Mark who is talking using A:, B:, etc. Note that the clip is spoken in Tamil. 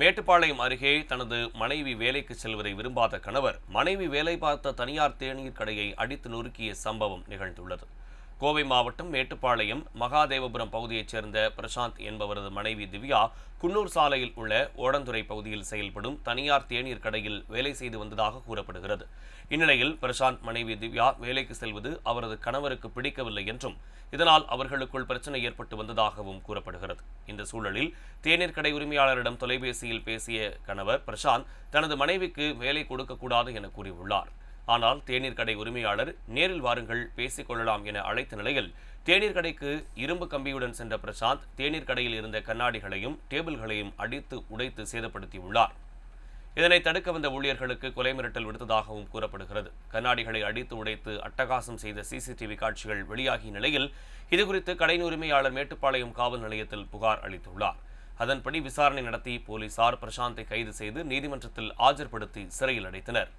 A: மேட்டுப்பாளையம் அருகே தனது மனைவி வேலைக்கு செல்வதை விரும்பாத கணவர் மனைவி வேலை பார்த்த தனியார் தேநீர் கடையை அடித்து நொறுக்கிய சம்பவம் நிகழ்ந்துள்ளது. கோவை மாவட்டம் மேட்டுப்பாளையம் மகாதேவபுரம் பகுதியைச் சேர்ந்த பிரசாந்த் என்பவரது மனைவி திவ்யா குன்னூர் சாலையில் உள்ள ஓடந்துறை பகுதியில் செயல்படும் தனியார் தேநீர் கடையில் வேலை செய்து வந்ததாக கூறப்படுகிறது. இந்நிலையில் பிரசாந்த் மனைவி திவ்யா வேலைக்கு செல்வது அவரது கணவருக்கு பிடிக்கவில்லை என்றும் இதனால் அவர்களுக்குள் பிரச்சனை ஏற்பட்டு வந்ததாகவும் கூறப்படுகிறது. இந்த சூழலில் தேநீர் கடை உரிமையாளரிடம் தொலைபேசியில் பேசிய கணவர் பிரசாந்த் தனது மனைவிக்கு வேலை கொடுக்கக்கூடாது என கூறியுள்ளார். ஆனால் தேநீர் கடை உரிமையாளர் நேரில் வாருங்கள் பேசிக் கொள்ளலாம் என அழைத்த நிலையில் தேநீர் கடைக்கு இரும்பு கம்பியுடன் சென்ற பிரசாந்த் தேநீர் கடையில் இருந்த கண்ணாடிகளையும் டேபிள்களையும் அடித்து உடைத்து சேதப்படுத்தியுள்ளார். இதனை தடுக்க வந்த ஊழியர்களுக்கு கொலை மிரட்டல் விடுத்ததாகவும் கூறப்படுகிறது. கண்ணாடிகளை அடித்து உடைத்து அட்டகாசம் செய்த சிசிடிவி காட்சிகள் வெளியாகிய நிலையில் இதுகுறித்து கடையின் உரிமையாளர் மேட்டுப்பாளையம் காவல் நிலையத்தில் புகார் அளித்துள்ளார். அதன்படி விசாரணை நடத்தி போலீசார் பிரசாந்தை கைது செய்து நீதிமன்றத்தில் ஆஜர்படுத்தி சிறையில் அடைத்தனர்.